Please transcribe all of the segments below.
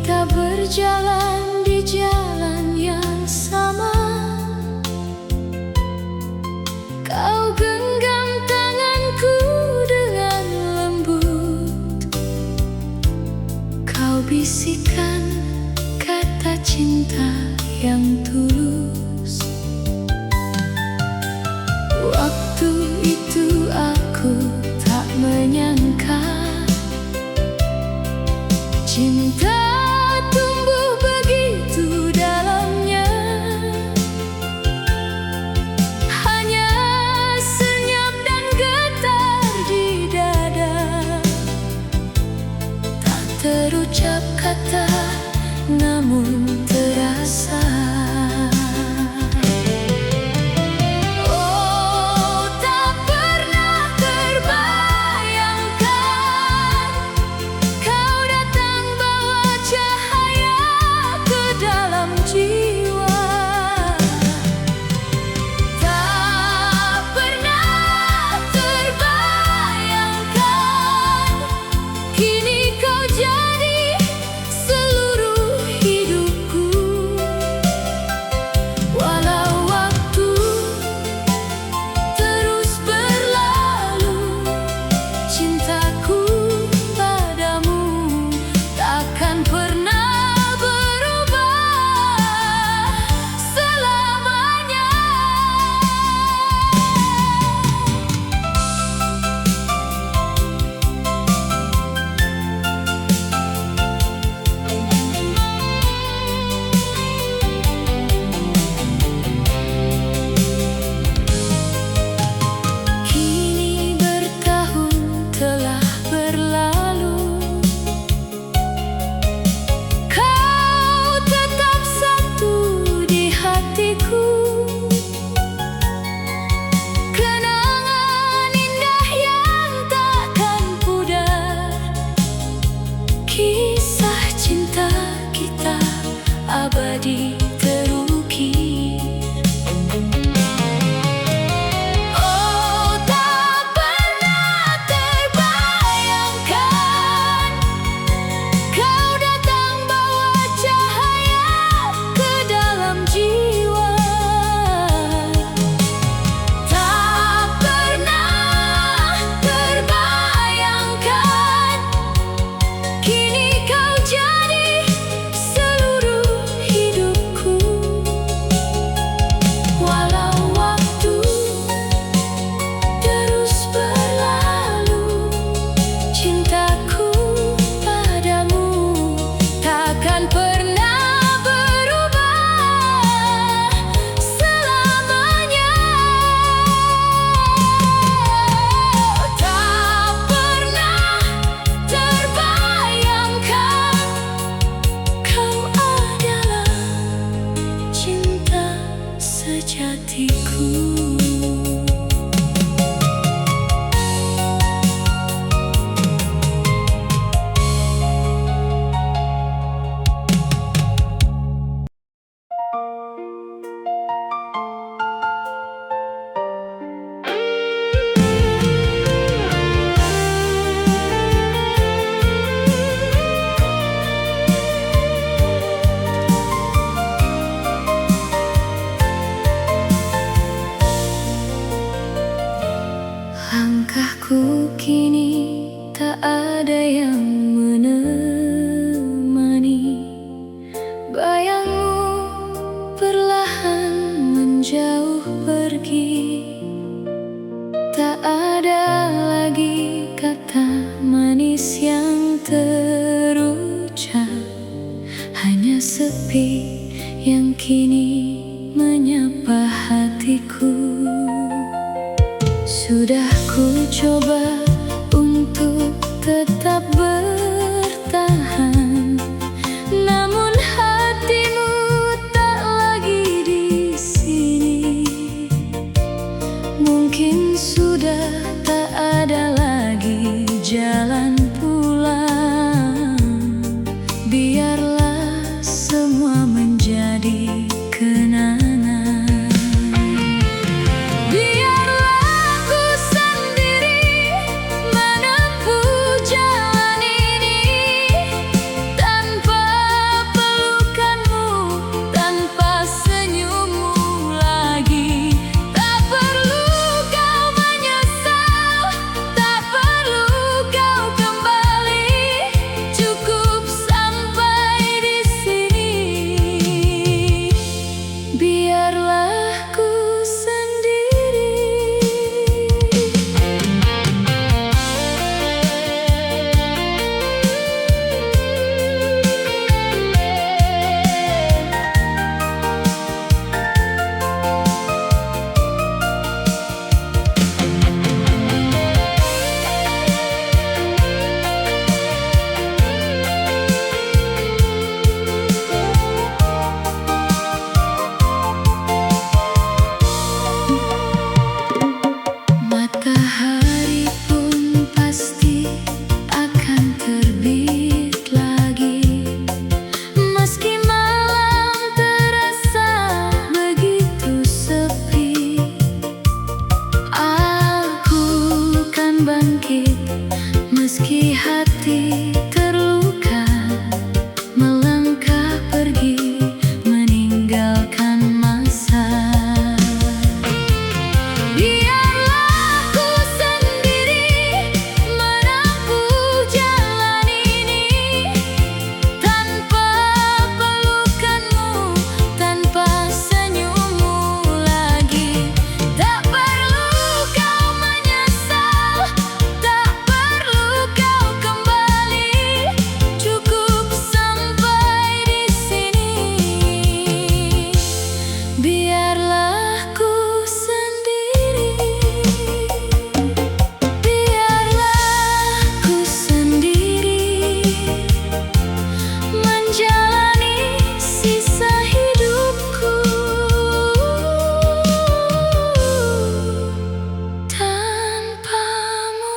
Kita berjalan di jalan yang sama. Kau genggam tanganku dengan lembut. Kau bisikan kata cinta yang tulus. Waktu itu aku tak menyangka cinta tumbuh begitu dalamnya. Hanya senyap dan getar di dada, tak terucap kata namun terasa. Oh, tak pernah terbayangkan kau datang bawa cahaya ke dalam jiwa. Tak pernah terbayangkan kini kau jadi seluruh hidupku. Walau waktu terus berlalu, cintaku padamu takkan pernah berubah selamanya. Kini bertahun telah berlalu, kau tetap satu di hatiku. Kenangan indah yang takkan pudar, kisah cinta kita abadi terukir. Oh, tak pernah terbayangkan kau datang bawa cahaya ke dalam jiwa. Tak pernah terbayangkan kini kau jadi seluruh hidupku. Walau waktu terus berlalu, cintaku padamu takkan pernah berubah selamanya. Tak pernah terbayangkan kau adalah cinta sejatiku. Langkahku kini tak ada yang menemani. Bayangmu perlahan menjauh pergi. Tak ada lagi kata manis yang terucap, hanya sepi yang kini menyapa hatiku. Sudah ku coba untuk tetap bertahan, namun hatimu tak lagi di sini. Mungkin sudah tak ada lagi jalan pulang. Biarlah semua menjadi kenangan. Biarlah ku sendiri akan bangkit meski hati terluka, melangkah pergi meninggalkan masa. Biarlah ku sendiri menempuh jalan ini, tanpa pelukanmu, tanpa senyummu lagi. Tak perlu kau menyesal, tak perlu kau kembali, cukup sampai di sini. Biarlah ku sendiri, biarlah ku sendiri menjalani sisa hidupku tanpamu.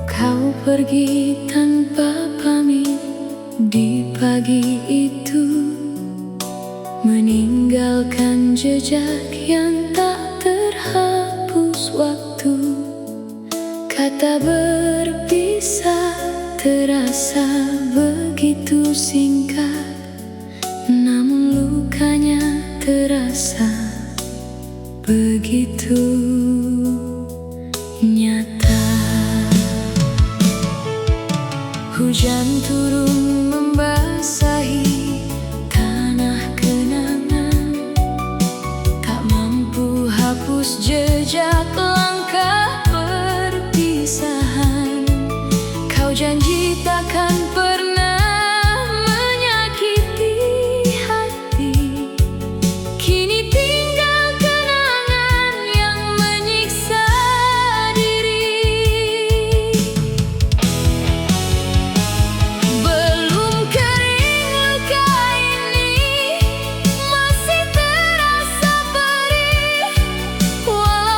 Kau pergi tanpa pamit di pagi itu, meninggalkan jejak yang tak terhapus waktu. Kata berpisah terasa begitu singkat, namun lukanya terasa begitu nyata. Hujan turun membasahi tanah kenangan, tak mampu hapus jejak langkah perpisahan. Kau janji takkan pernah menyakiti hati, kini tinggal kenangan yang menyiksa diri. Belum kering luka ini, masih terasa perih, walau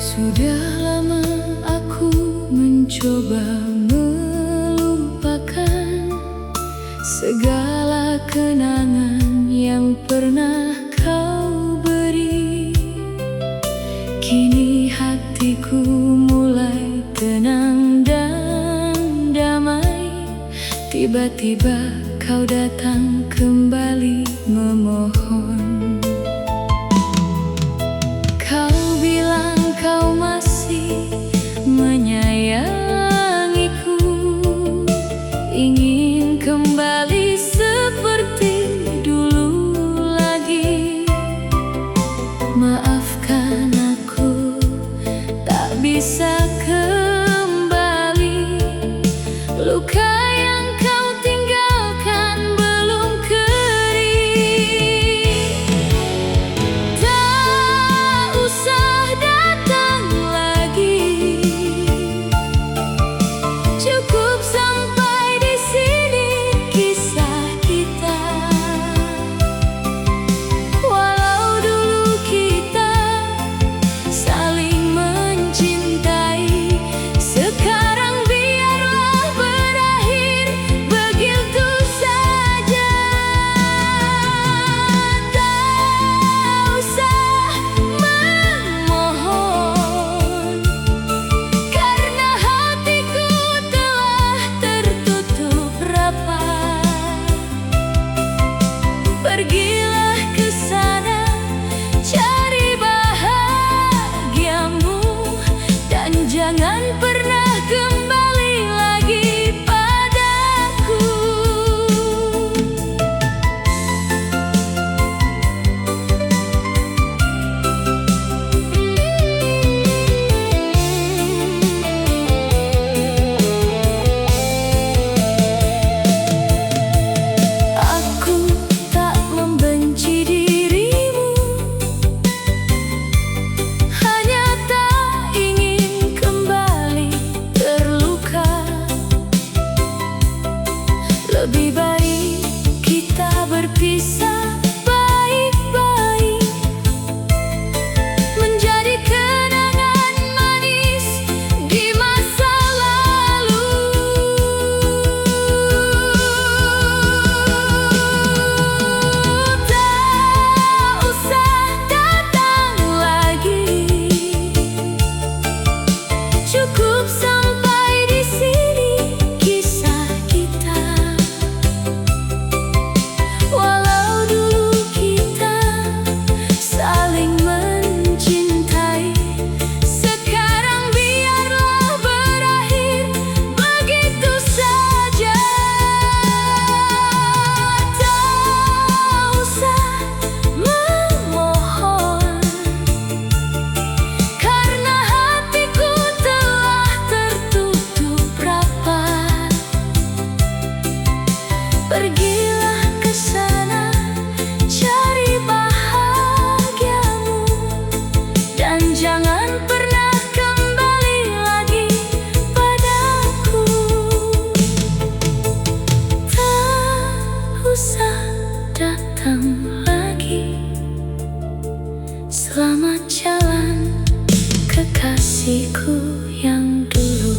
Sudah lama aku mencoba melupakan segala kenangan yang pernah kau beri. Kini hatiku mulai tenang dan damai. Tiba-tiba kau datang kembali memohon. Kau bilang kau masih menyayangiku, ingin kembali seperti dulu lagi. Maafkan aku, tak bisa kembali. Luka yang kau tinggalkan belum kering. Tak usah datang lagi, cukup sampai di sini kisah kita. Walau dulu kita saling mencintai, sekarang biarlah berakhir begitu saja. Tak usah memohon, karena hatiku telah tertutup rapat. Pergilah ke sana, cari bahagiamu, dan jangan pernah kembali lagi padaku. Aku tak membenci dirimu, hanya tak ingin kembali terluka. Lebih baik kita berpisah baik-baik, menjadi kenangan manis di masa lalu. Tak usah datang lagi, cukup sampai di sini kisah kita. Walau dulu kita saling mencintai, sekarang biarlah berakhir begitu saja. Tak usah memohon, karena hatiku telah tertutup rapat. Pergilah ke sana, cari bahagiamu, dan jangan pernah kembali lagi padaku. Tak usah datang lagi. Selamat jalan, kekasihku yang dulu.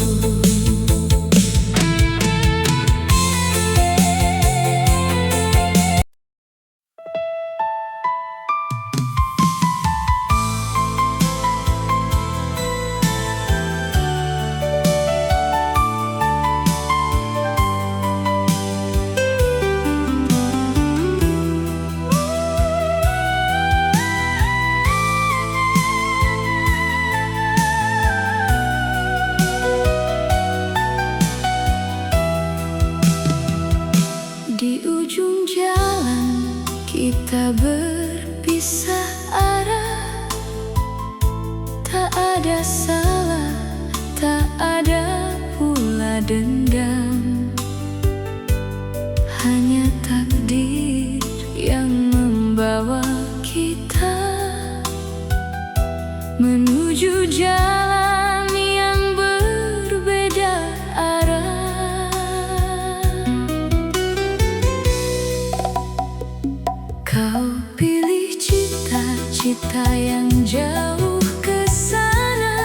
Di ujung jalan kita berpisah arah. Tak ada salah, tak ada pula dendam. Hanya takdir yang membawa kita menuju jalan yang berbeda arah. Kau pilih cita-cita yang jauh ke sana,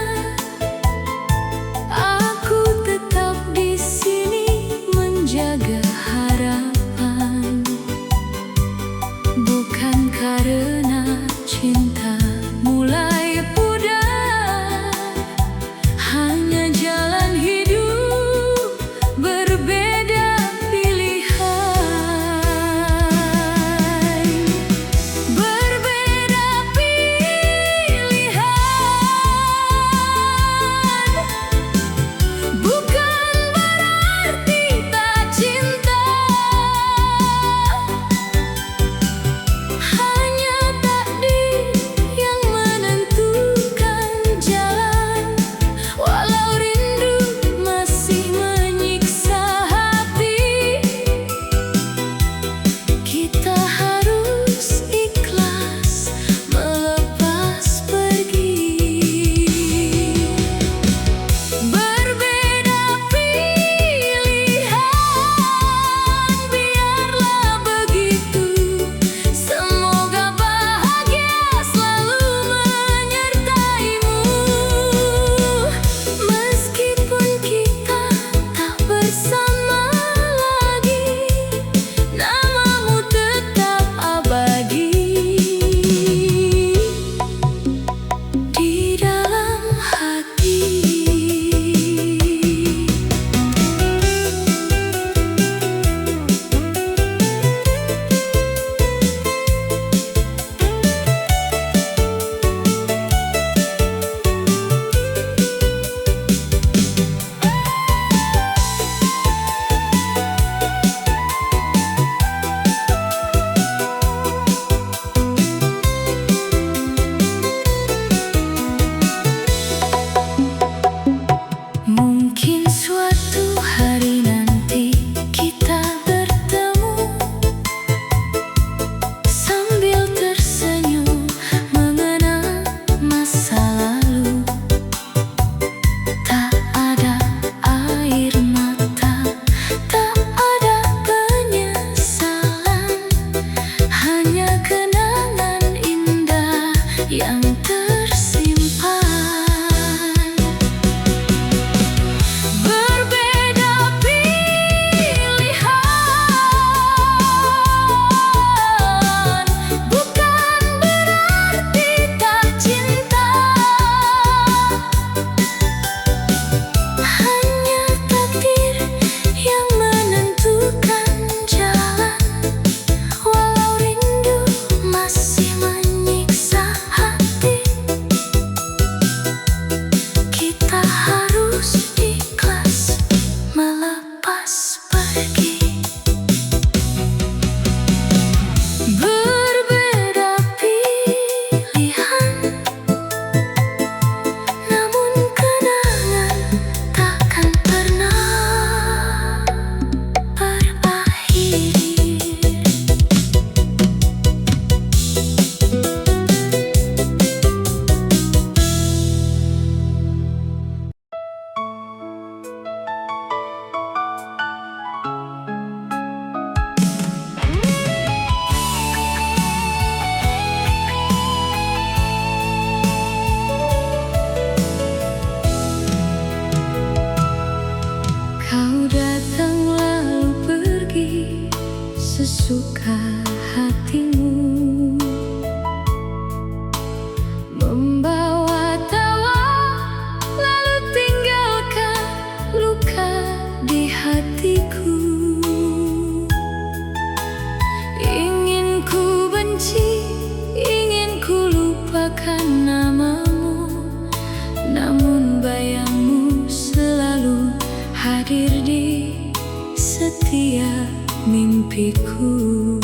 mimpiku.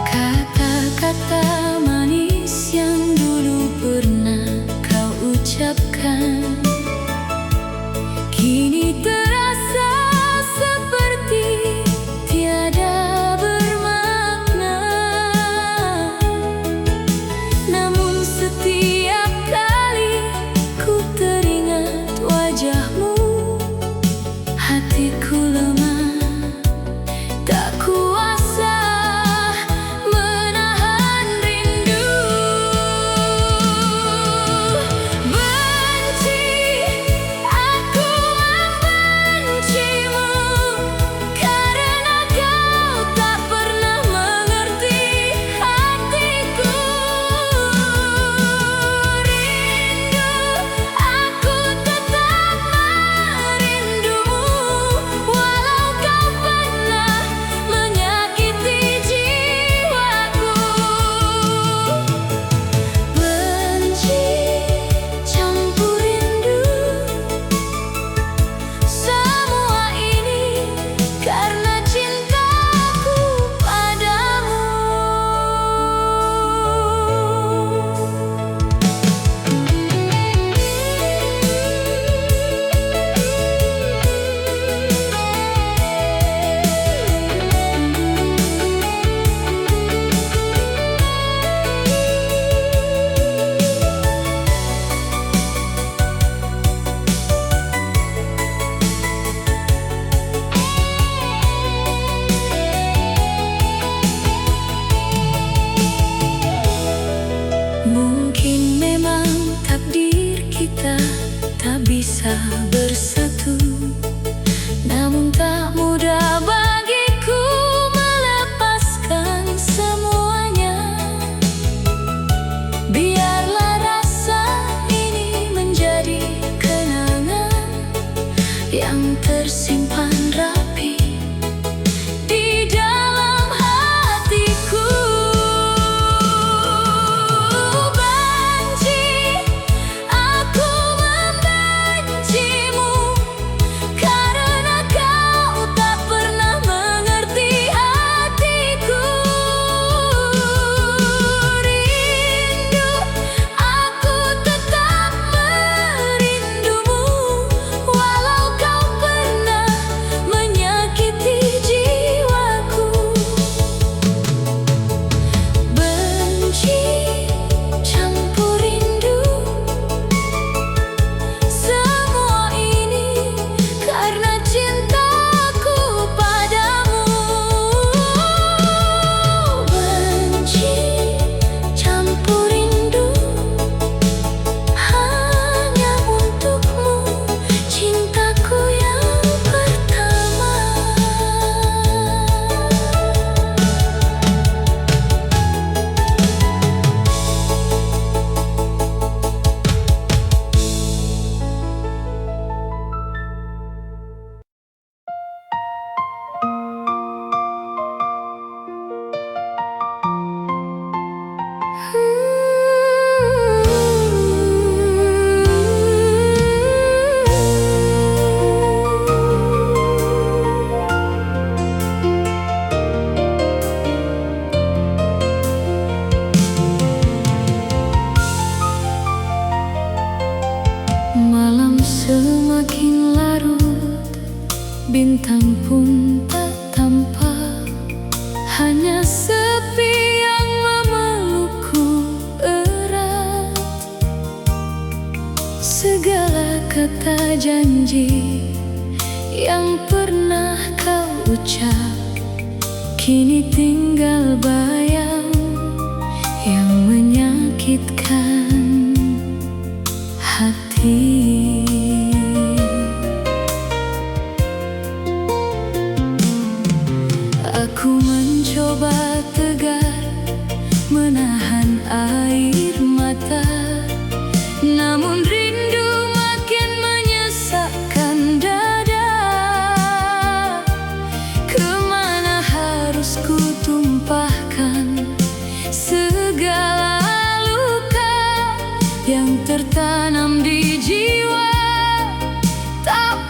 Kata-kata manis yang dulu pernah kau ucapkan kini terasa seperti tiada bermakna. Namun setiap kali ku teringat wajahmu, hatiku lemah, tak kuasa menahan rindu. Benci, aku membencimu karena kau tak pernah mengerti hatiku. Rindu, aku tetap merindumu, walau kau pernah menyakiti jiwaku. Benci campur rindu, semua ini karena cintaku padamu. Mungkin memang takdir kita tak bisa bersatu, namun tak mudah bagiku melepaskan semuanya. Biarlah rasa ini menjadi kenangan yang tersimpan rapi di dalam hatiku. Benci, aku membencimu karena kau tak pernah mengerti hatiku. Rindu, aku tetap merindumu, walau kau pernah menyakiti jiwaku. Benci campur rindu, semua ini karena cintaku padamu. Benci campur rindu, hanya untukmu, cintaku yang pertama. Malam semakin larut, bintang pun tak tampak, hanya sepi yang memelukku erat. Segala kata janji yang pernah kau ucap kini tinggal bayang yang menyakitkan hati. Aku mencoba tegar menahan air mata, namun rindu makin menyesakkan dada. Kemana harus ku tumpahkan segala luka yang tertanam di jiwa? Tak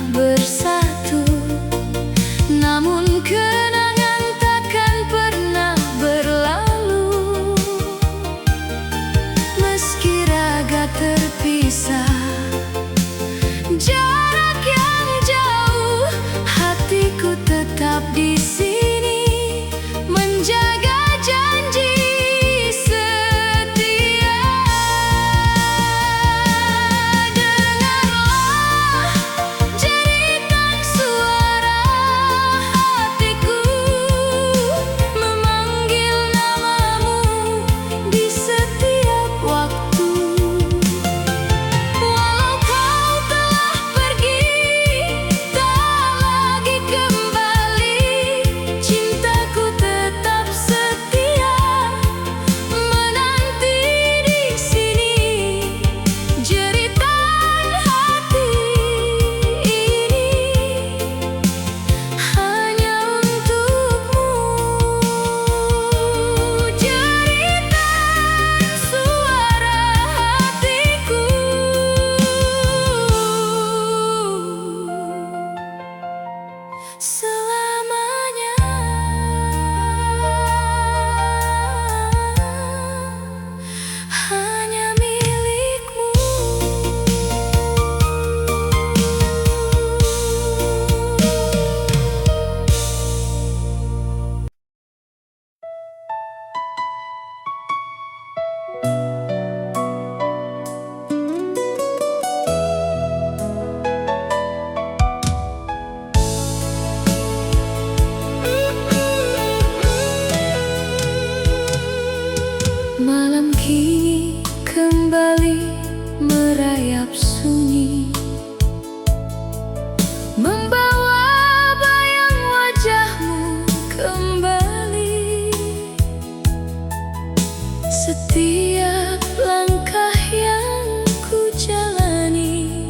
bersatu, namun kenangan takkan pernah berlalu. Meski raga terpisah, jarak yang jauh, hatiku tetap di sini menjaga janji setia. Dengarlah jeritan suara hatiku memanggil namamu di setiap waktu. Walau kau telah pergi, tak lagi kembali, cintaku tetap setia menanti di sini. Jeritan hati ini hanya untukmu. Jeritan suara hatiku selamanya hanya milikmu. Malam kini kembali merayap sunyi, membawa bayang wajahmu kembali. Setiap langkah yang ku jalani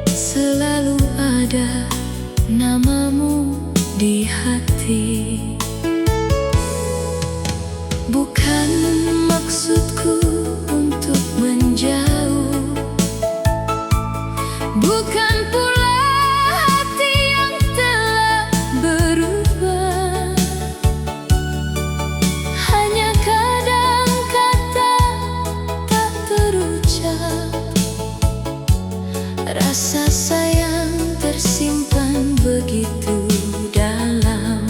selalu ada namamu di hati. Bukan maksudku untuk menjauh, bukan pula hati yang telah berubah. Hanya kadang kata tak terucap, rasa sayang tersimpan begitu dalam.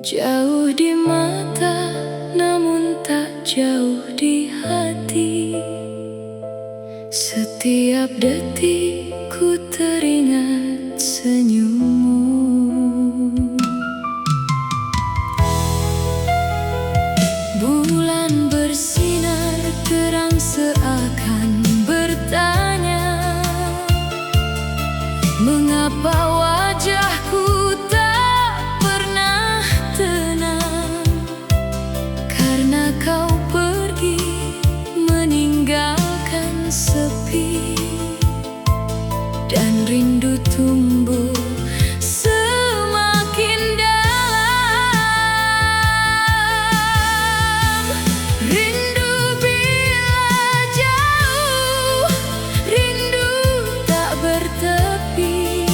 Jauh di mata, namun tak jauh di hati. Setiap detik ku teringat senyummu. Bulan bersinar terang seakan bertanya, mengapa wajahku tak pernah tenang? Karena kau pergi meninggalkan sepi, dan rindu tumbuh semakin dalam. Rindu bila jauh, rindu tak bertepi.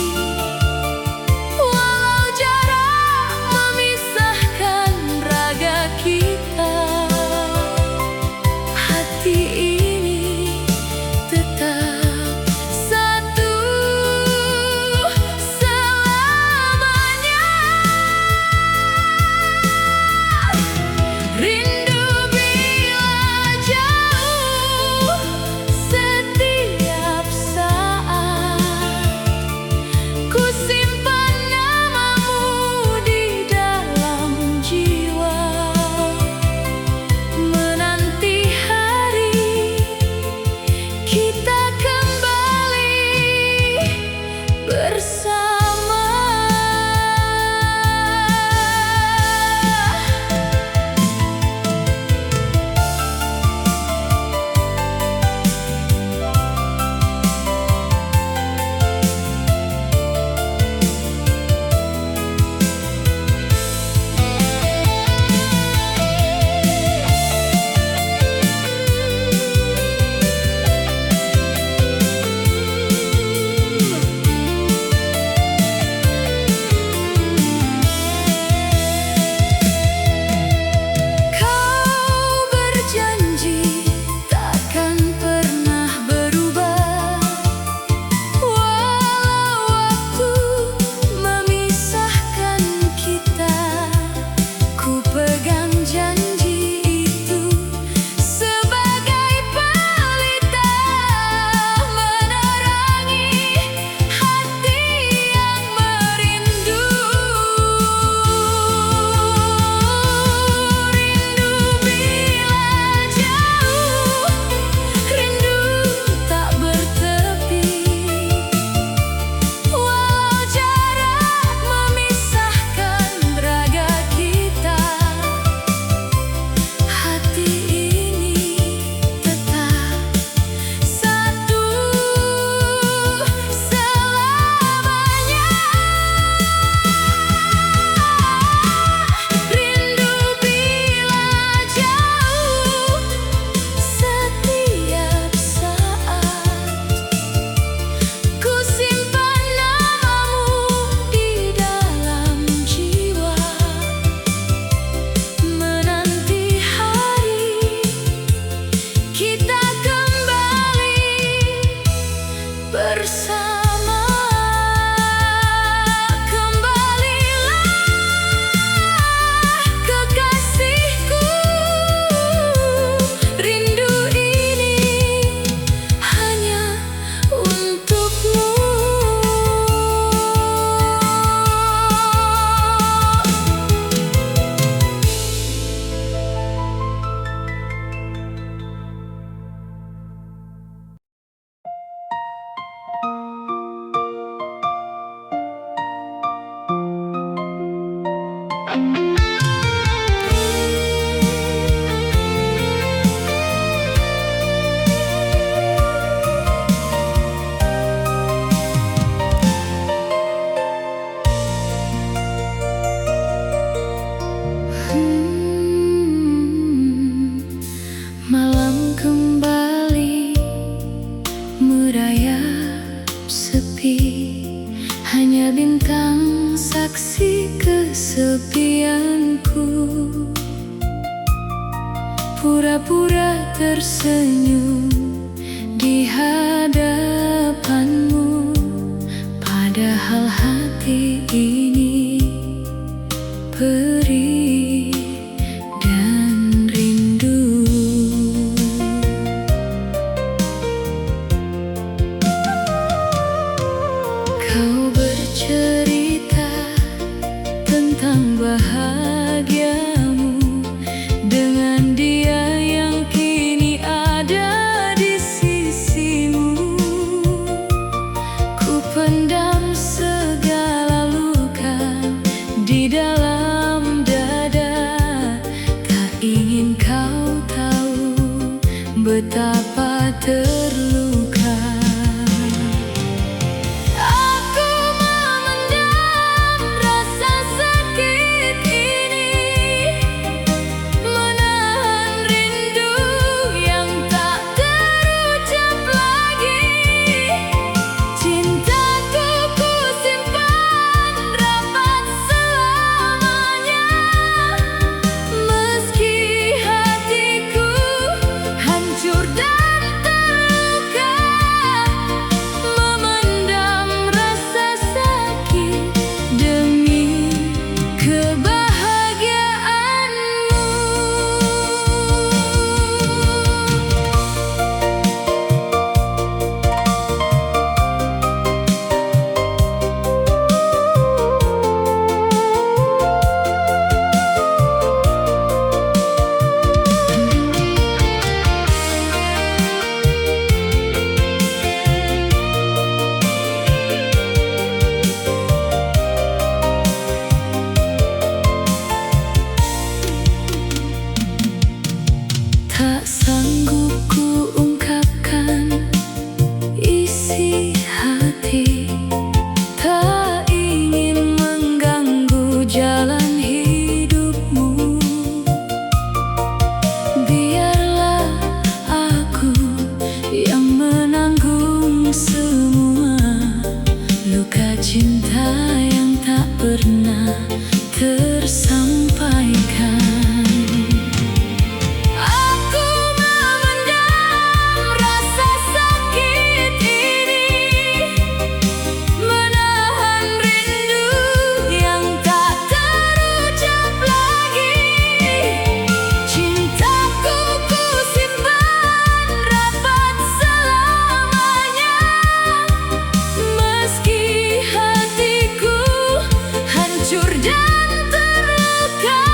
Walau jarak memisahkan raga kita, hati ini tetap satu selamanya. Rindu bila jauh, setiap saat ku simpan namamu di dalam jiwa, menanti hari kita kembali bersama. Kau berjanji takkan pernah berubah, walau waktu memisahkan kita. Ku pegang janji itu sebagai pelita, menerangi hati yang merindu. Rindu bila jauh, rindu tak bertepi. Walau jarak memisahkan raga kita, hati ini tetap satu selamanya. Rindu bila jauh, setiap saat ku simpan namamu di dalam jiwa, menanti hari kita kembali bersama. Kembalilah kekasihku, rindu ini hanya untukmu. Malam kembali merayap sepi, hanya bintang saksi kesepianku. Pura-pura tersenyum di hadapanmu, padahal hati ini perih dan rindu. Kau bercerita tentang bahagiamu dengan dia yang kini ada di sisimu. Ku pendam segala luka di dalam dada, tak ingin kau tahu betapa terluka. Aku memendam rasa sakit ini, menahan rindu yang tak terucap lagi. Cintaku ku simpan rapat selamanya, meski hatiku hancur dan terluka. Memendam rasa sakit demi kebahagiaanmu. Tak sanggup ku ungkapkan isi hati, tak ingin mengganggu jalan hidupmu. Biarlah aku yang menanggung semua luka cinta yang tak pernah tersampaikan. Aku memendam rasa sakit ini, menahan rindu yang tak terucap lagi. Cintaku ku simpan rapat selamanya, meski hatiku hancur dan terluka.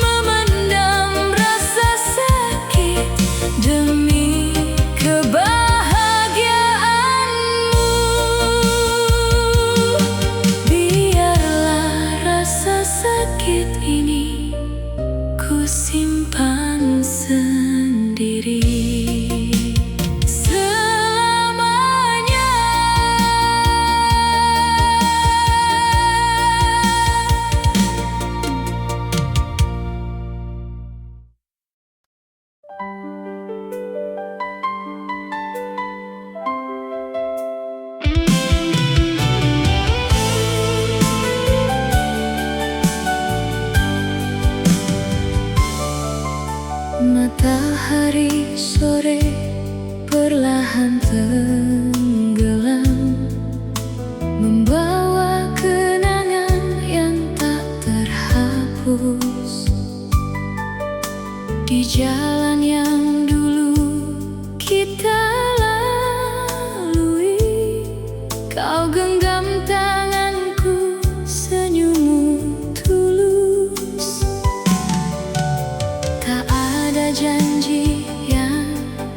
Memendam rasa sakit demi kebahagiaanmu. Biarlah rasa sakit ini ku simpan sendiri selamanya. Matahari sore perlahan tenggelam, membawa kenangan yang tak terhapus. Di jalan yang dulu kita lalui, kau genggam tanganku, senyummu tulus. Tak ada janji yang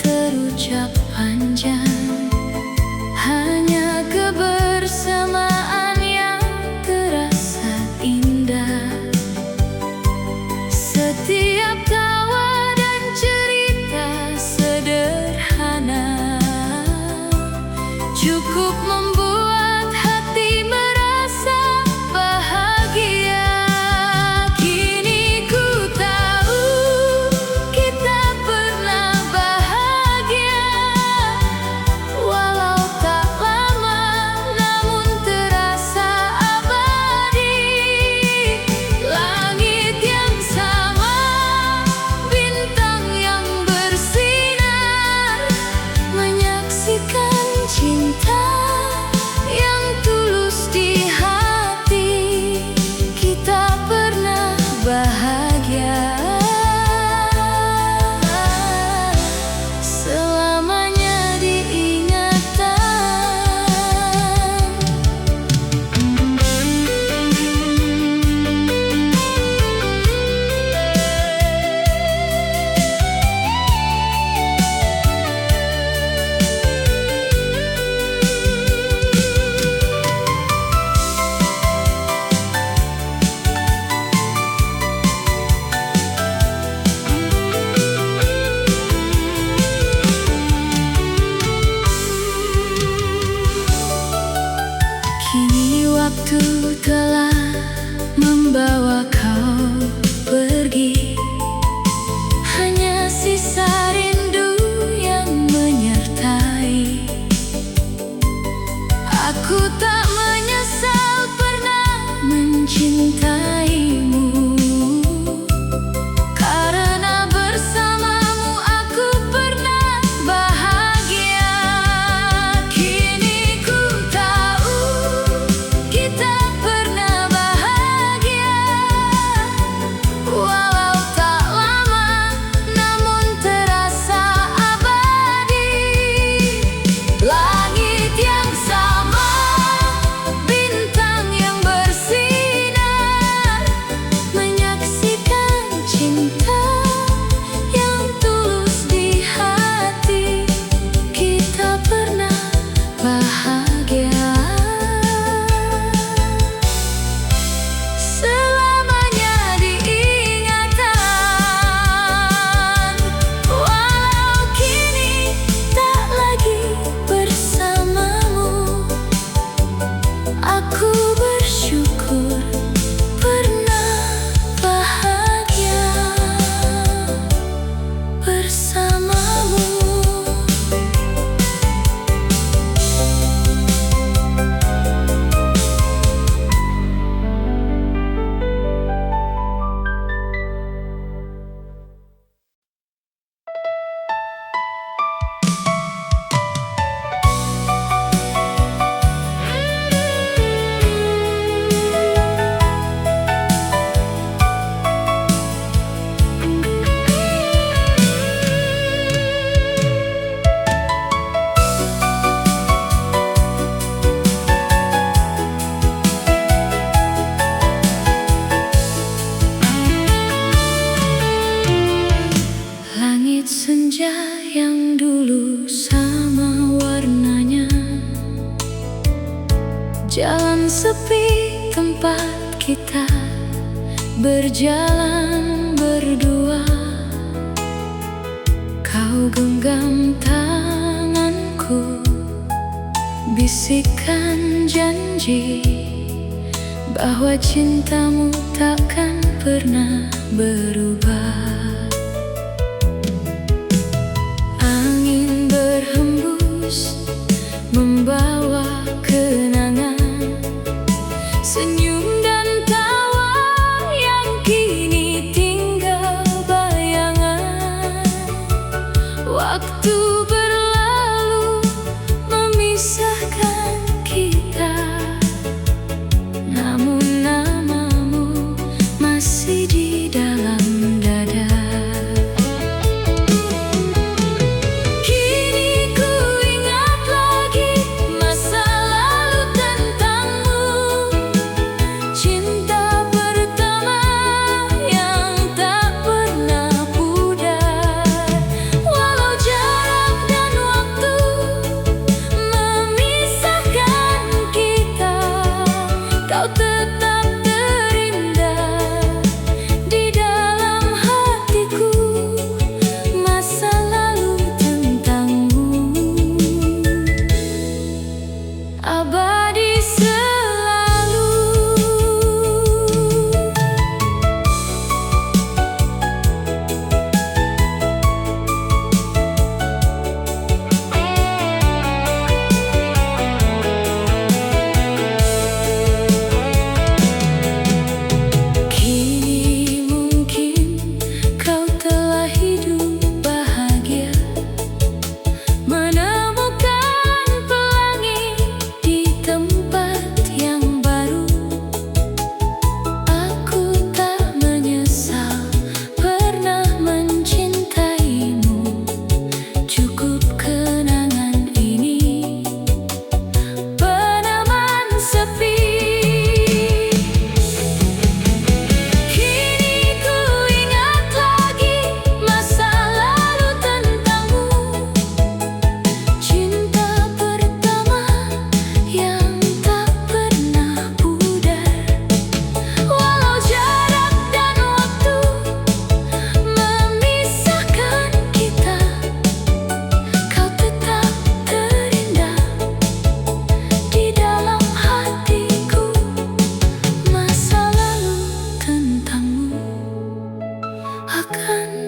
terucap panjang, hanya kebersamaan yang terasa indah. Setiap tawa dan bahagia selamanya diingatan. Kini waktu telah membawa kau pergi, hanya sisa rindu yang menyertai. Aku tak menyesal pernah mencintaimu, karena bersamamu aku pernah bahagia. Kini ku tahu kita pernah bahagia, walau tak lama namun terasa abadi. Langit yang sama, bintang yang bersinar, menyaksikan cinta yang tulus di hati. Kita pernah bahagia selamanya diingatan. Walau kini tak lagi bersamamu, aku bersyukur pernah bahagia bersamamu. Langit senja yang dulu sama warnanya, jalan sepi tempat kita berjalan berdua. Kau genggam tanganku, bisikan janji bahwa cintamu takkan pernah berubah. Angin berhembus membawa kenangan, senyum dan tawa yang kini tinggal bayangan. Waktu berlalu memisahkan kita, namun namamu masih di dalam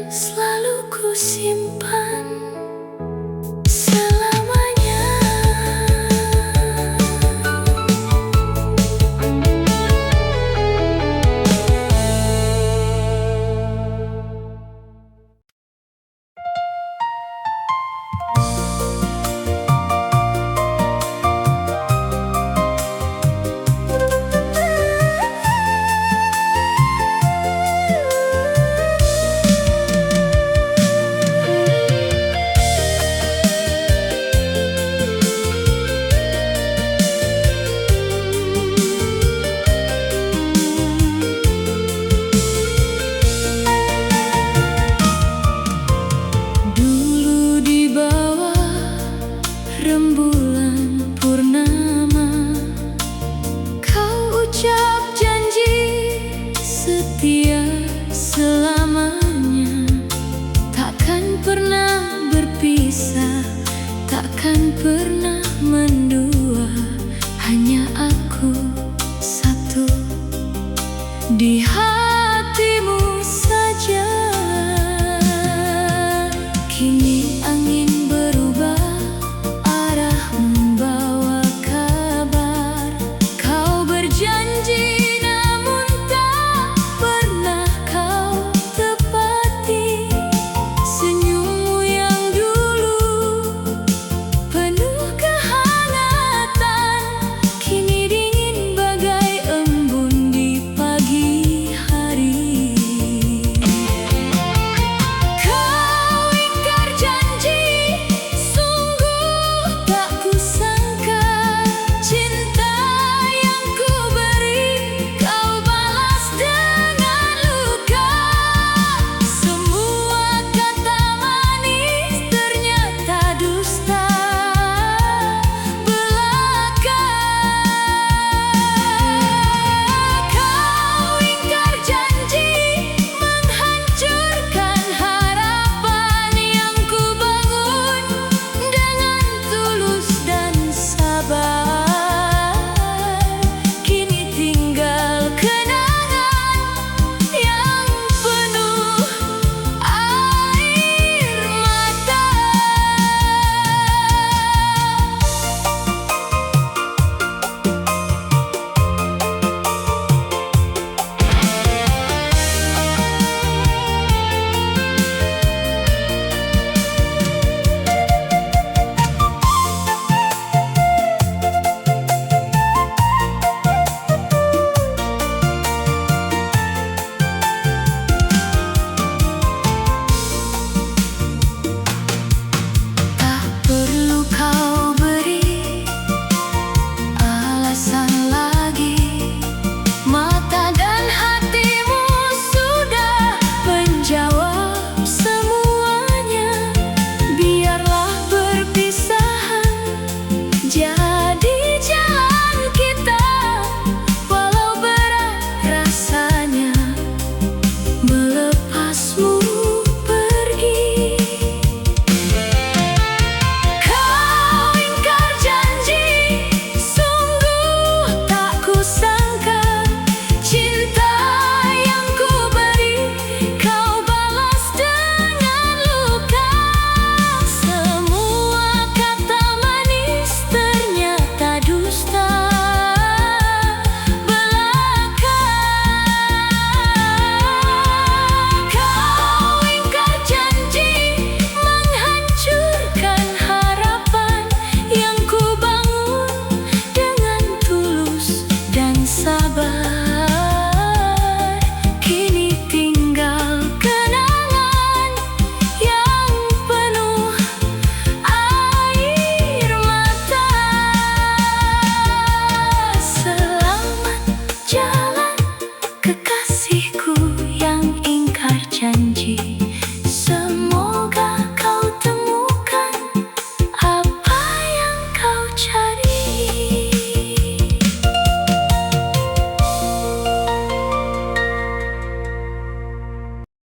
selalu ku simpan selamanya. Dulu di bawah rembulan purnama, kau ucap janji setia selamanya. Takkan pernah berpisah, takkan pernah